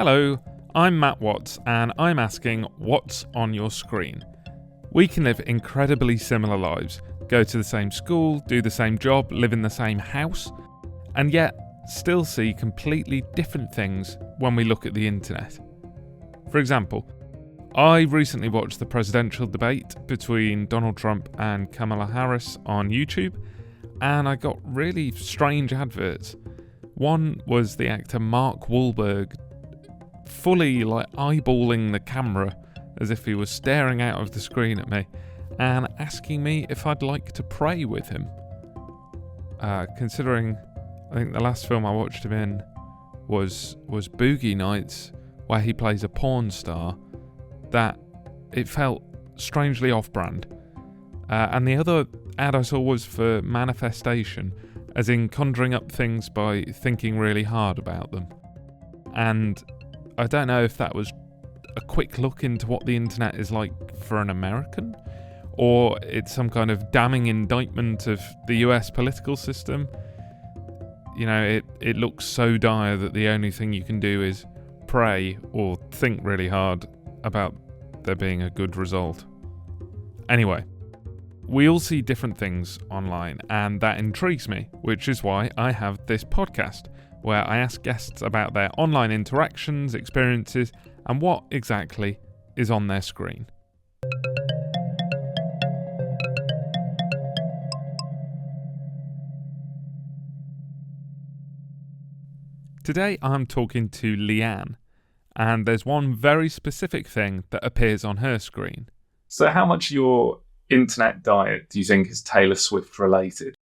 Hello, I'm Matt Watts, and I'm asking what's on your screen. We can live incredibly similar lives, go to the same school, do the same job, live in the same house, and yet still see completely different things when we look at the internet. For example, I recently watched the presidential debate between Donald Trump and Kamala Harris on YouTube, and I got really strange adverts. One was the actor Mark Wahlberg fully eyeballing the camera as if he was staring out of the screen at me and asking me if I'd like to pray with him. Considering I think the last film I watched him in was Boogie Nights, where he plays a porn star, that it felt strangely off-brand. And the other ad I saw was for manifestation, as in conjuring up things by thinking really hard about them. And I don't know if that was a quick look into what the internet is like for an American, or it's some kind of damning indictment of the US political system. You know, it looks so dire that the only thing you can do is pray or think really hard about there being a good result. Anyway, we all see different things online, and that intrigues me, which is why I have this podcast, where I ask guests about their online interactions, experiences, and what exactly is on their screen. Today I'm talking to Leanne, and there's one very specific thing that appears on her screen. So how much of your internet diet do you think is Taylor Swift related?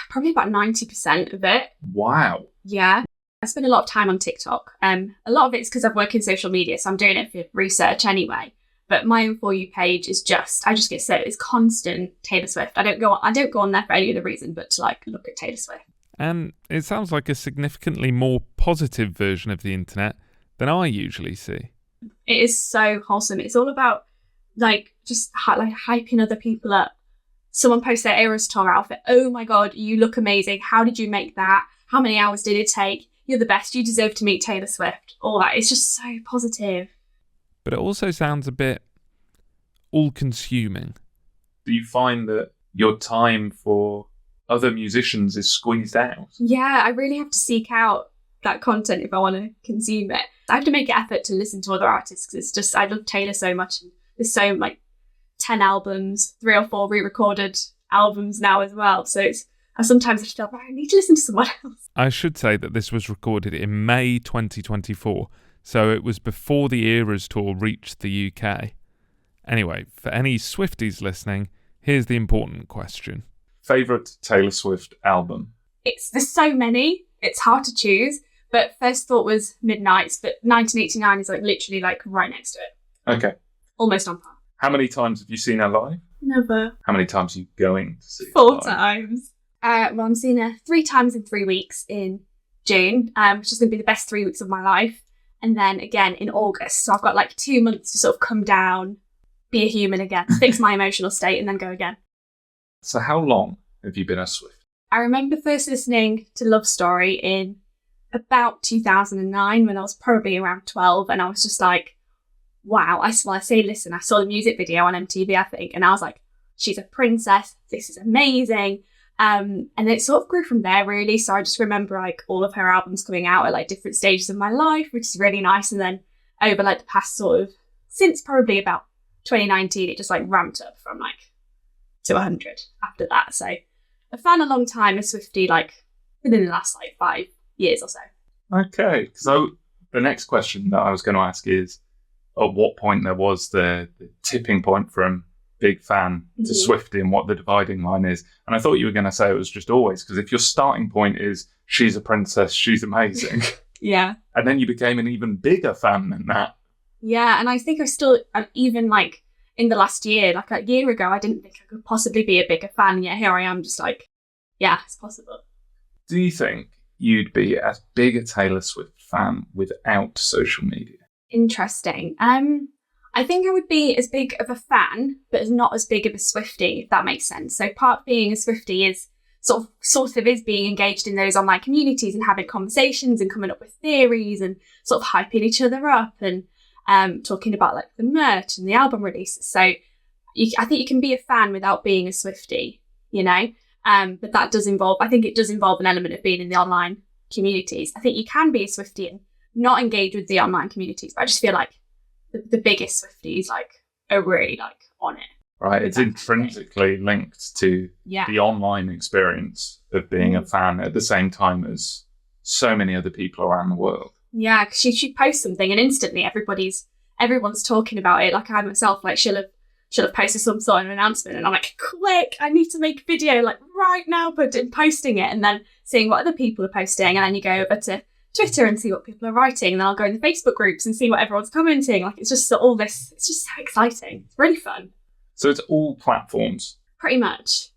Probably about 90% of it. Wow. Yeah. I spend a lot of time on TikTok. A lot of it's because I work in social media, so I'm doing it for research anyway. But my own For You page is I just get it's constant Taylor Swift. I don't go on there for any other reason but to look at Taylor Swift. And it sounds like a significantly more positive version of the internet than I usually see. It is so wholesome. It's all about just hyping other people up. Someone posts their Eras Tour outfit. Oh my God, you look amazing. How did you make that? How many hours did it take? You're the best. You deserve to meet Taylor Swift. All that. It's just so positive. But it also sounds a bit all-consuming. Do you find that your time for other musicians is squeezed out? Yeah, I really have to seek out that content if I want to consume it. I have to make an effort to listen to other artists because it's just, I love Taylor so much. And there's so 10 albums, 3 or 4 re-recorded albums now as well. So I sometimes just feel, I need to listen to someone else. I should say that this was recorded in May 2024, so it was before the Eras Tour reached the UK. Anyway, for any Swifties listening, here's the important question. Favourite Taylor Swift album? There's so many, it's hard to choose, but first thought was Midnights, but 1989 is literally right next to it. Okay. Almost on par. How many times have you seen her live? Never. How many times are you going to see her 4 live? times. I'm seeing her 3 times in 3 weeks in June, which is going to be the best 3 weeks of my life. And then again in August. So I've got 2 months to sort of come down, be a human again, fix my emotional state and then go again. So how long have you been a Swift? I remember first listening to Love Story in about 2009 when I was probably around 12. And I was just wow. I saw the music video on MTV, I think. And I was like, she's a princess. This is amazing. And it sort of grew from there, really. So I just remember all of her albums coming out at different stages of my life, which is really nice. And then over the past since probably about 2019, it just ramped up from to 100 after that. So I've found a long time a Swiftie within the last 5 years or so. Okay. So the next question that I was going to ask is, at what point there was the tipping point from big fan to Swiftie and what the dividing line is. And I thought you were going to say it was just always, because if your starting point is she's a princess, she's amazing. Yeah. And then you became an even bigger fan than that. Yeah, and I think even in the last year, a year ago, I didn't think I could possibly be a bigger fan. Yeah, here I am just yeah, it's possible. Do you think you'd be as big a Taylor Swift fan without social media? Interesting. I think I would be as big of a fan, but not as big of a Swiftie, if that makes sense. So part of being a Swiftie is sort of is being engaged in those online communities and having conversations and coming up with theories and sort of hyping each other up and talking about like the merch and the album releases. So I think you can be a fan without being a Swiftie, you know, but that does involve, I think it does involve an element of being in the online communities. I think you can be a Swiftie and not engage with the online communities, but I just feel like the biggest Swifties like are really like on it. Right, it's intrinsically linked to the online experience of being a fan at the same time as so many other people around the world. Yeah, because she'd post something and instantly everyone's talking about it. Like I myself, like she'll have posted some sort of announcement and I'm like, quick, I need to make a video like right now, but posting it and then seeing what other people are posting. And then you go over to Twitter and see what people are writing. And then I'll go in the Facebook groups and see what everyone's commenting. Like it's just all this, it's just so exciting. It's really fun. So it's all platforms? Pretty much.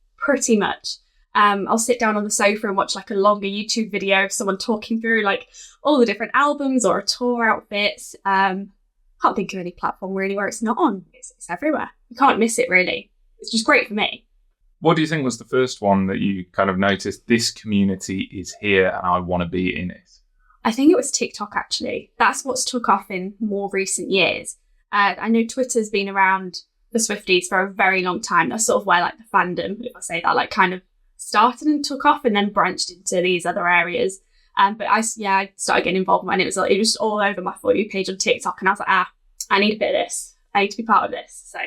I'll sit down on the sofa and watch like a longer YouTube video of someone talking through like all the different albums or tour outfits. Can't think of any platform really where it's not on. It's everywhere. You can't miss it really. It's just great for me. What do you think was the first one that you kind of noticed, this community is here and I want to be in it? I think it was TikTok actually. That's what's took off in more recent years. I know Twitter's been around the Swifties for a very long time. That's sort of where like the fandom, if I say that, like kind of started and took off and then branched into these other areas. But I started getting involved and it was just all over my For You page on TikTok and I was like, I need a bit of this. I need to be part of this. So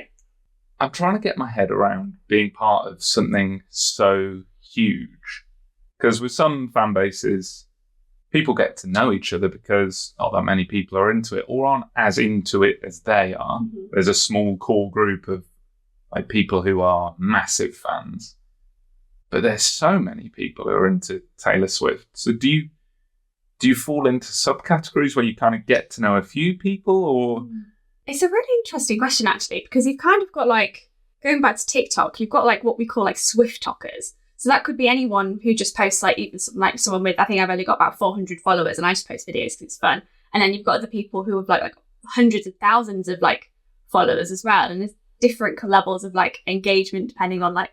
I'm trying to get my head around being part of something so huge. Because with some fan bases, people get to know each other because not that many people are into it or aren't as into it as they are. Mm-hmm. There's a small core group of like people who are massive fans. But there's so many people who are into Taylor Swift. So do you fall into subcategories where you kind of get to know a few people or? It's a really interesting question actually, because you've kind of got like, going back to TikTok, you've got like what we call like Swift talkers. So that could be anyone who just posts like even like someone with, I think I've only got about 400 followers and I just post videos because it's fun. And then you've got other people who have like hundreds of thousands of like followers as well. And there's different levels of like engagement depending on like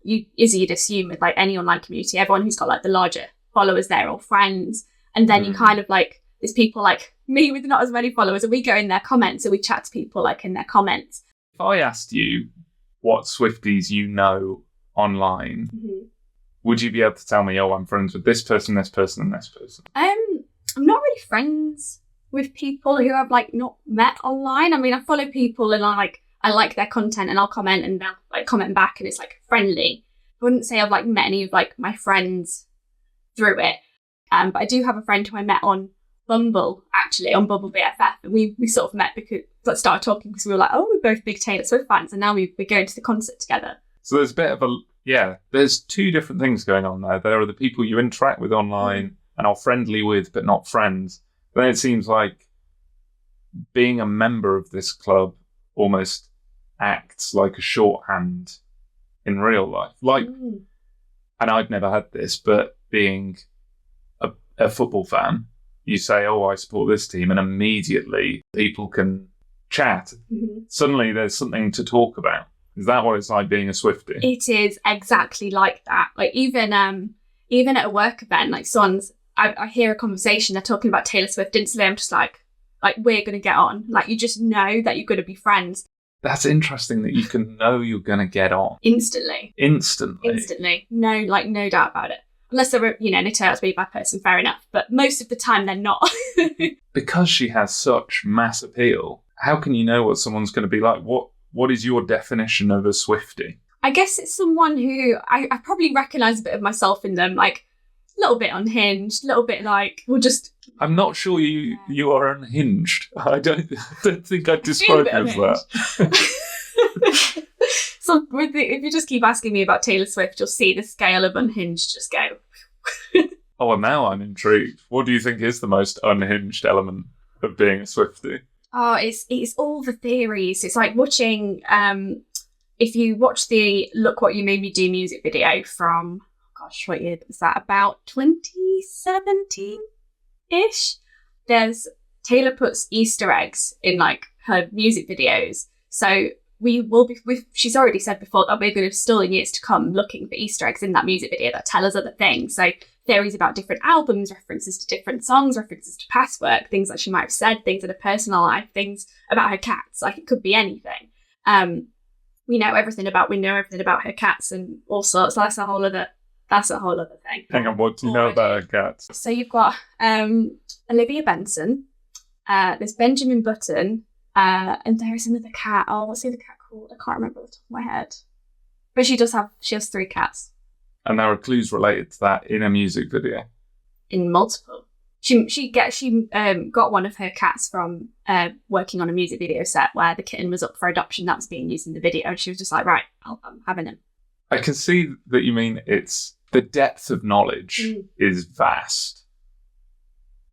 you'd assume with like any online community, everyone who's got like the larger followers there or friends. And then you kind of like, there's people like me with not as many followers and we go in their comments and we chat to people like in their comments. If I asked you what Swifties you know online, would you be able to tell me, I'm friends with this person, this person, and this person? I'm not really friends with people who I've like not met online. I mean, I follow people and I like their content and I'll comment and they'll like comment back and it's like friendly. I wouldn't say I've like met any of like my friends through it. But I do have a friend who I met on Bumble, actually, on Bumble BFF. And we sort of met because started talking because we were like, we're both big Taylor Swift fans and now we're going to the concert together. So there's a bit of there's two different things going on there. There are the people you interact with online and are friendly with, but not friends. Then it seems like being a member of this club almost acts like a shorthand in real life. Like, and I've never had this, but being a football fan, you say, I support this team, and immediately people can chat. Suddenly there's something to talk about. Is that what it's like being a Swiftie? It is exactly like that. Like even at a work event, like I hear a conversation, they're talking about Taylor Swift instantly. I'm just like we're going to get on. Like you just know that you're going to be friends. That's interesting that you can know you're going to get on. Instantly. No doubt about it. Unless they turn out to be a bad person, fair enough. But most of the time they're not. Because she has such mass appeal, how can you know what someone's going to be like? What is your definition of a Swiftie? I guess it's someone who I probably recognise a bit of myself in them, like a little bit unhinged, a little bit like, I'm not sure you are unhinged. I don't think I'd describe you as that. So if you just keep asking me about Taylor Swift, you'll see the scale of unhinged just go. And now I'm intrigued. What do you think is the most unhinged element of being a Swiftie? It's all the theories. It's like watching, if you watch the Look What You Made Me Do music video from, what year was that? About 2017-ish? Taylor puts Easter eggs in like her music videos. So she's already said before that we're going to still in years to come looking for Easter eggs in that music video that tell us other things. So theories about different albums, references to different songs, references to past work, things that she might have said, things in her personal life, things about her cats. Like, it could be anything. We know everything about her cats and all sorts. That's a whole other thing. Hang on, what do you know about her cats? So you've got Olivia Benson, there's Benjamin Button, and there is another cat. Oh, what's the other cat called? I can't remember off the top of my head. But she has 3 cats. And there are clues related to that in a music video. In multiple. She got one of her cats from working on a music video set where the kitten was up for adoption that was being used in the video, and she was just like, right, I'm having him. I can see that you mean it's the depth of knowledge is vast,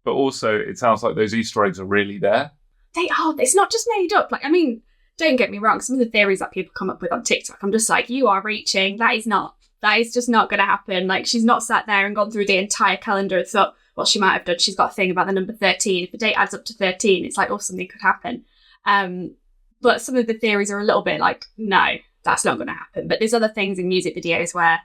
but also it sounds like those Easter eggs are really there. It's not just made up. Like, I mean, don't get me wrong. Some of the theories that people come up with on TikTok, I'm just like, you are reaching. That is just not going to happen. Like, she's not sat there and gone through the entire calendar and thought, well, she might have done. She's got a thing about the number 13. If the date adds up to 13, it's like, oh, something could happen. But some of the theories are a little bit like, no, that's not going to happen. But there's other things in music videos where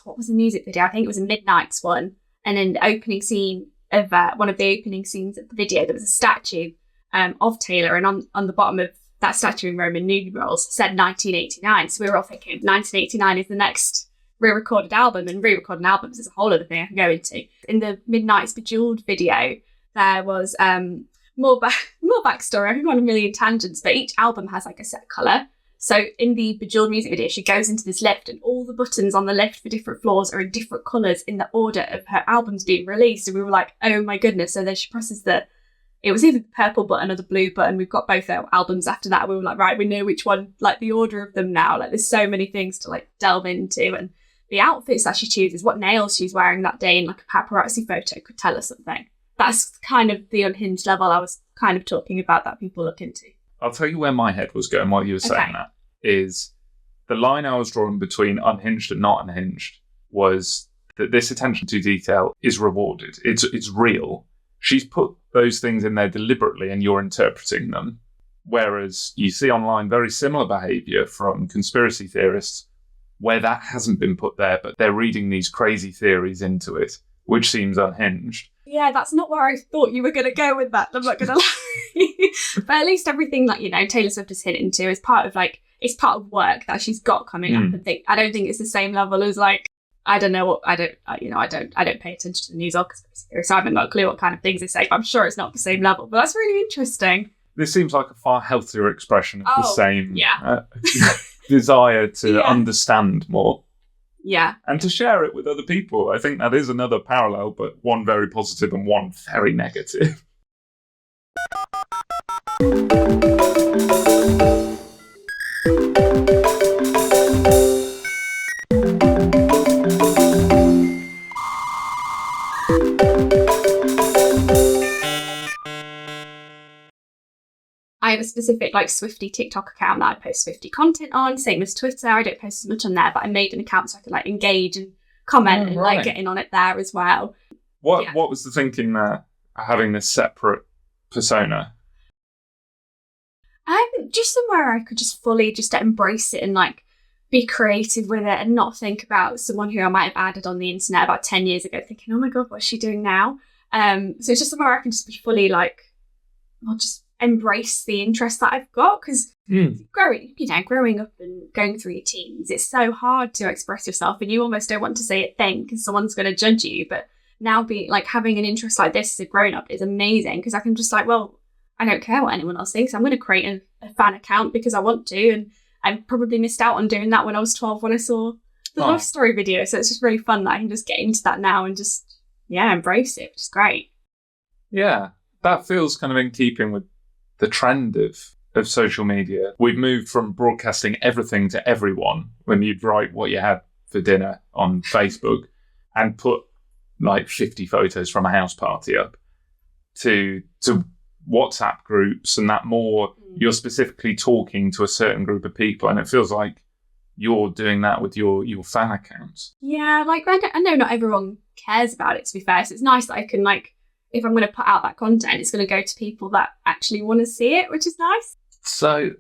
what was the music video? I think it was a Midnight's one. And in the opening scene of one of the opening scenes of the video, there was a statue of Taylor, and on the bottom of that statue in Roman numerals said 1989. So we were all thinking 1989 is the next re-recorded album, and re-recording albums is a whole other thing I can go into. In the Midnight's Bejeweled video, there was more backstory. I can go on a million tangents, but each album has like a set colour. So in the Bejeweled music video, she goes into this lift, and all the buttons on the lift for different floors are in different colours in the order of her albums being released. And we were like, oh my goodness. So then she presses it was either the purple button or the blue button. We've got both our albums after that. We were like, right, we know which one, like the order of them now. Like, there's so many things to like delve into. And the outfits that she chooses, what nails she's wearing that day in like a paparazzi photo could tell us something. That's kind of the unhinged level I was kind of talking about that people look into. I'll tell you where my head was going while you were saying that, is the line I was drawing between unhinged and not unhinged was that this attention to detail is rewarded. It's real. She's put those things in there deliberately and you're interpreting them. Whereas you see online very similar behaviour from conspiracy theorists where that hasn't been put there, but they're reading these crazy theories into it, which seems unhinged. Yeah, that's not where I thought you were going to go with that. I'm not going to lie. But at least everything that, Taylor Swift is hinting to is part of it's part of work that she's got coming up. And I don't think it's the same level as I don't pay attention to the news or conspiracy theories, so I haven't got a clue what kind of things they say, but I'm sure it's not the same level. But that's really interesting. This seems like a far healthier expression of the same desire to understand more. Yeah. And to share it with other people. I think that is another parallel, but one very positive and one very negative. I have a specific Swiftie TikTok account that I post Swiftie content on, same as Twitter. I don't post as much on there, but I made an account so I could engage and comment and get in on it there as well. What was the thinking there, having this separate persona? Just somewhere I could just fully just embrace it and be creative with it and not think about someone who I might have added on the internet about 10 years ago thinking, oh my God, what's she doing now? So it's just somewhere I can just be fully just embrace the interest that I've got, because growing up and going through your teens, it's so hard to express yourself and you almost don't want to say a thing because someone's going to judge you. But now having an interest like this as a grown-up is amazing, because I can just I don't care what anyone else thinks. I'm going to create a fan account because I want to, and I probably missed out on doing that when I was 12 when I saw the love story video. So it's just really fun that I can just get into that now and just embrace it, which is great. Yeah, that feels kind of in keeping with the trend of social media. We've moved from broadcasting everything to everyone when you'd write what you had for dinner on Facebook and put 50 photos from a house party up to WhatsApp groups, and that more you're specifically talking to a certain group of people, and it feels like you're doing that with your fan accounts. Yeah, I know not everyone cares about it, to be fair, so it's nice that I can if I'm going to put out that content, it's going to go to people that actually want to see it, which is nice. So,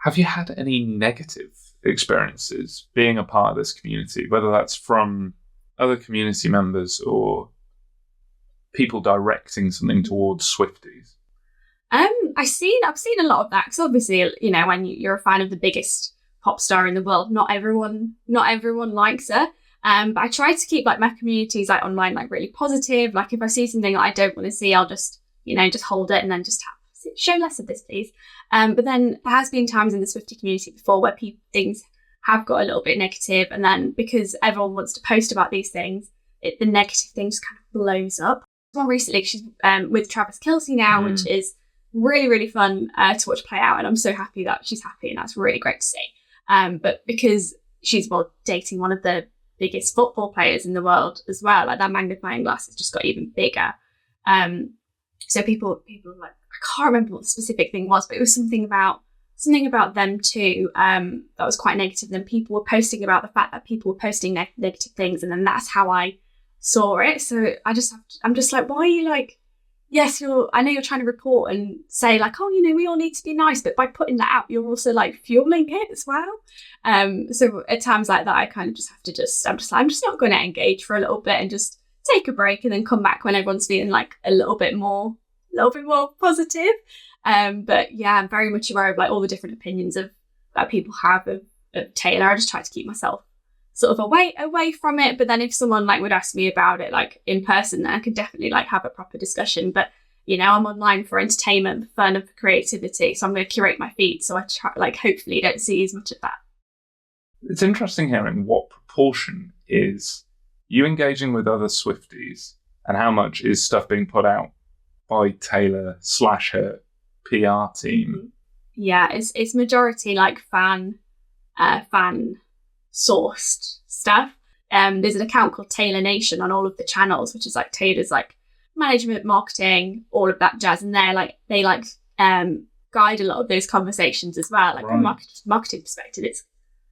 Have you had any negative experiences being a part of this community, whether that's from other community members or people directing something towards Swifties? I've seen a lot of that, because obviously, you know, when you're a fan of the biggest pop star in the world, not everyone likes her. But I try to keep like my communities like online like really positive. Like if I see something that I don't want to see, I'll just hold it and then just show less of this, please. But then there has been times in the Swiftie community before where things have got a little bit negative, and then because everyone wants to post about these things, the negative thing just kind of blows up. Well, recently she's with Travis Kelce now, which is really, really fun to watch play out, and I'm so happy that she's happy, and that's really great to see. But because she's dating one of the biggest football players in the world as well, like that magnifying glass has just got even bigger. So people like, I can't remember what the specific thing was, but it was something about them too that was quite negative. Then people were posting about the fact that people were posting negative things, and then that's how I saw it. So I'm just like, why are you like, yes, I know you're trying to report and say like, oh, you know, we all need to be nice, but by putting that out, you're also like fueling it as well. So at times like that, I kind of just have to I'm just not going to engage for a little bit and just take a break and then come back when everyone's feeling like a little bit more positive. But yeah, I'm very much aware of like all the different opinions that people have of Taylor. I just try to keep myself sort of away from it. But then if someone like would ask me about it like in person, then I could definitely like have a proper discussion. But you know, I'm online for entertainment, for fun, and for creativity, so I'm going to curate my feed, so I try, like, hopefully don't see as much of that. It's interesting hearing what proportion is you engaging with other Swifties and how much is stuff being put out by Taylor / her PR team. Yeah, it's majority like fan sourced stuff. There's an account called Taylor Nation on all of the channels, which is like Taylor's like management, marketing, all of that jazz, and they guide a lot of those conversations as well. Like from a marketing perspective, it's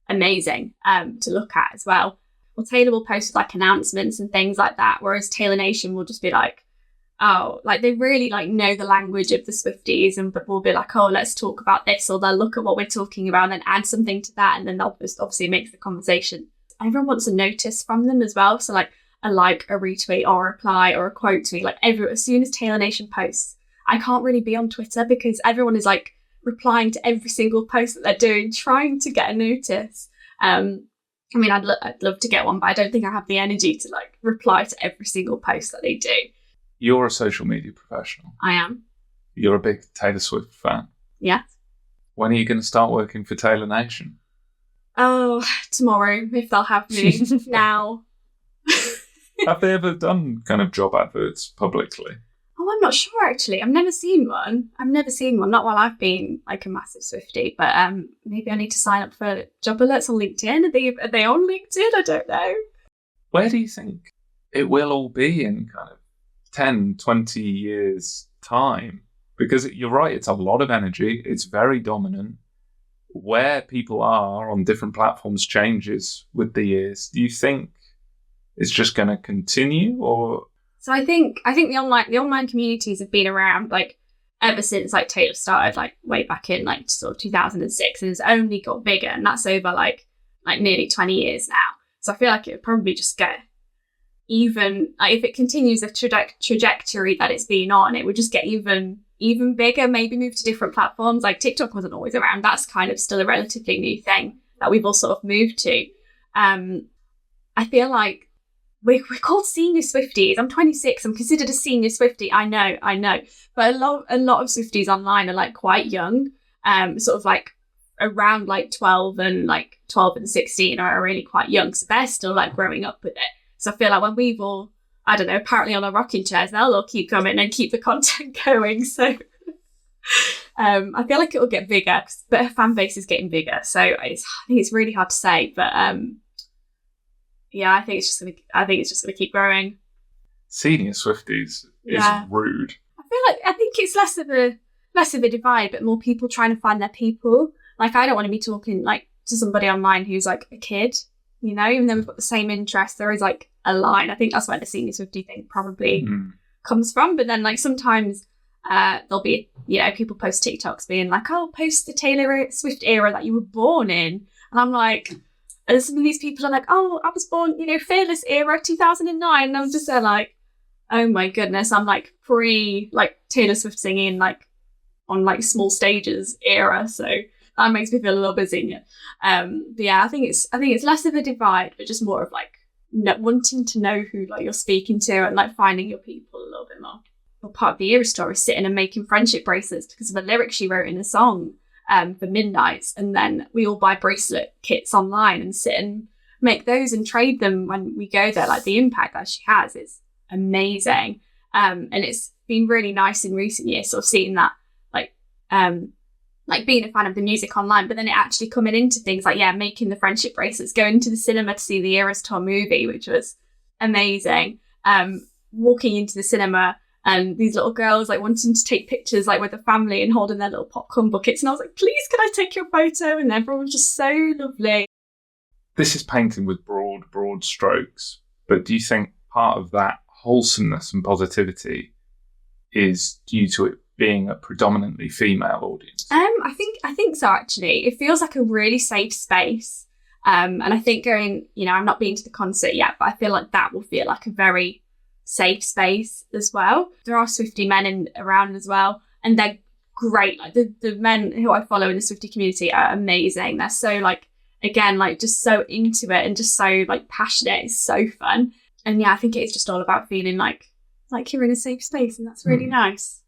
amazing to look at as well. Well, Taylor will post like announcements and things like that, whereas Taylor Nation will just be like, oh, like they really like know the language of the Swifties, and will be like, oh, let's talk about this, or they'll look at what we're talking about and then add something to that, and then they'll just obviously makes the conversation. Everyone wants a notice from them as well, so like a like, a retweet, or a reply, or a quote to me. Like as soon as Taylor Nation posts, I can't really be on Twitter because everyone is like replying to every single post that they're doing, trying to get a notice. I mean, I'd love to get one, but I don't think I have the energy to like reply to every single post that they do. You're a social media professional. I am. You're a big Taylor Swift fan. Yeah. When are you going to start working for Taylor Nation? Oh, tomorrow, if they'll have me. Now. Have they ever done kind of job adverts publicly? Oh, I'm not sure, actually. I've never seen one. Not while I've been like a massive Swiftie, but maybe I need to sign up for job alerts on LinkedIn. Are they on LinkedIn? I don't know. Where do you think it will all be in kind of 10, 20 years' time? Because you're right, it's a lot of energy. It's very dominant. Where people are on different platforms changes with the years. Do you think it's just going to continue, or? So I think the online communities have been around like ever since like Taylor started, like way back in like sort of 2006, and it's only got bigger, and that's over like nearly 20 years now. So I feel like it would probably just get even, like if it continues the trajectory that it's been on, it would just get even bigger, maybe move to different platforms. Like TikTok wasn't always around. That's kind of still a relatively new thing that we've all sort of moved to. I feel like we're called senior Swifties. I'm 26. I'm considered a senior Swiftie. I know. But a lot of Swifties online are like quite young, sort of like around like 12 and 16 are really quite young. So they're still like growing up with it. So I feel like when we've all, I don't know, apparently on our rocking chairs, they'll all keep coming and keep the content going. So I feel like it will get bigger, but her fan base is getting bigger. So I think it's really hard to say, but yeah, I think it's just gonna keep growing. Senior Swifties is rude. I think it's less of a divide, but more people trying to find their people. Like I don't want to be talking like to somebody online who's like a kid, you know, even though we've got the same interests, there is like a line. I think that's where the senior Swiftie thing probably comes from. But then like sometimes there'll be, people post TikToks being like, oh, post the Taylor Swift era that you were born in. And I'm like, and some of these people are like, oh, I was born, Fearless era, 2009. And I'm just there like, oh my goodness, I'm like Taylor Swift singing like on like small stages era. So that makes me feel a little bit senior. But yeah, I think it's less of a divide, but just more of like wanting to know who like you're speaking to and like finding your people a little bit more. Well, part of the era store is sitting and making friendship bracelets because of a lyric she wrote in a song for Midnights, and then we all buy bracelet kits online and sit and make those and trade them when we go there. Like the impact that she has is amazing, and it's been really nice in recent years sort of seeing that like being a fan of the music online, but then it actually coming into things like making the friendship bracelets, going to the cinema to see the Eras Tour movie, which was amazing, walking into the cinema and these little girls like wanting to take pictures like with the family and holding their little popcorn buckets, and I was like, please can I take your photo? And everyone was just so lovely. This is painting with broad strokes, but do you think part of that wholesomeness and positivity is due to it being a predominantly female audience? I think so, actually. It feels like a really safe space. And I think I'm not been to the concert yet, but I feel like that will feel like a very safe space as well. There are Swiftie men around as well, and they're great. Like the men who I follow in the Swiftie community are amazing. They're so like, again, like just so into it and just so like passionate. It's so fun. And I think it's just all about feeling like you're in a safe space, and that's really nice.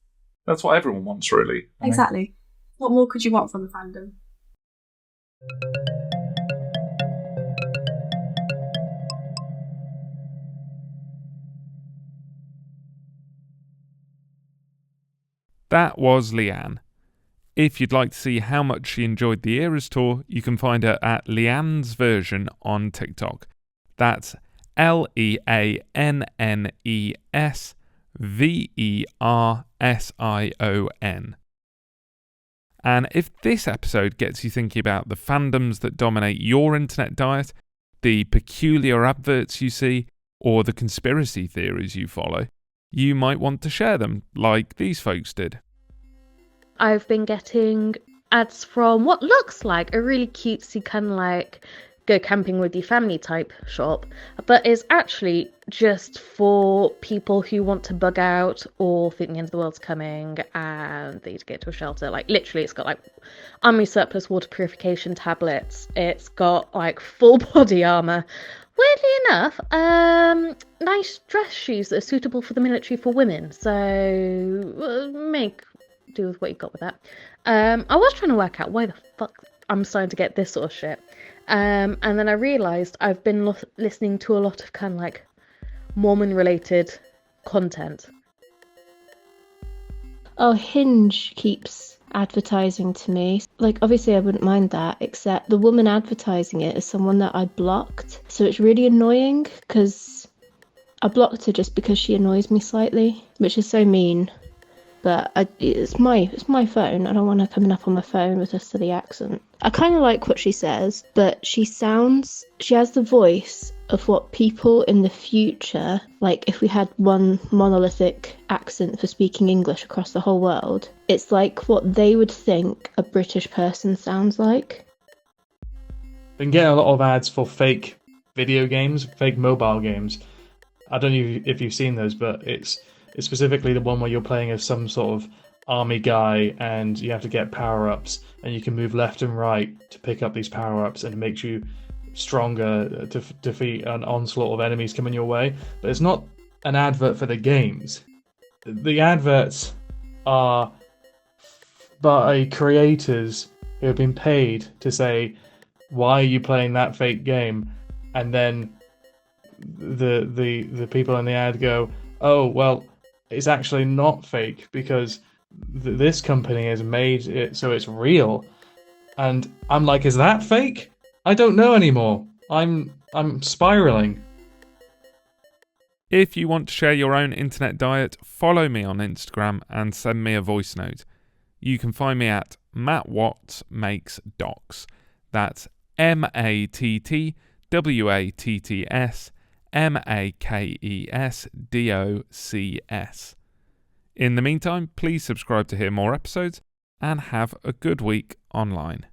That's what everyone wants, really. Exactly. What more could you want from a fandom? That was Leanne. If you'd like to see how much she enjoyed the Eras Tour, you can find her at Leanne's Version on TikTok. That's LeannesVersion. And if this episode gets you thinking about the fandoms that dominate your internet diet, the peculiar adverts you see, or the conspiracy theories you follow, you might want to share them like these folks did. I've been getting ads from what looks like a really cutesy kind of like go camping with your family type shop, but is actually just for people who want to bug out or think the end of the world's coming and they need to get to a shelter. Like literally it's got like army surplus water purification tablets, it's got like full body armor, weirdly enough nice dress shoes that are suitable for the military for women, so make do with what you got with that. I was trying to work out why the fuck I'm starting to get this sort of shit. And then I realised I've been listening to a lot of kind of like Mormon-related content. Oh, Hinge keeps advertising to me. Like, obviously I wouldn't mind that, except the woman advertising it is someone that I blocked. So it's really annoying, because I blocked her just because she annoys me slightly, which is so mean. But it's my phone. I don't want her coming up on my phone with a silly accent. I kind of like what she says, but she has the voice of what people in the future, like if we had one monolithic accent for speaking English across the whole world, it's like what they would think a British person sounds like. Been getting a lot of ads for fake video games, fake mobile games. I don't know if you've seen those, but it's specifically the one where you're playing as some sort of army guy and you have to get power-ups and you can move left and right to pick up these power-ups, and it makes you stronger to defeat an onslaught of enemies coming your way. But it's not an advert for the games. The adverts are by creators who have been paid to say, why are you playing that fake game? And then the people in the ad go, oh, well, it's actually not fake because this company has made it so it's real. And I'm like, is that fake? I don't know anymore. I'm spiraling. If you want to share your own internet diet, follow me on Instagram and send me a voice note. You can find me at Matt Watts Makes Docs. That's MattWatts MakeSDocs. In the meantime, please subscribe to hear more episodes and have a good week online.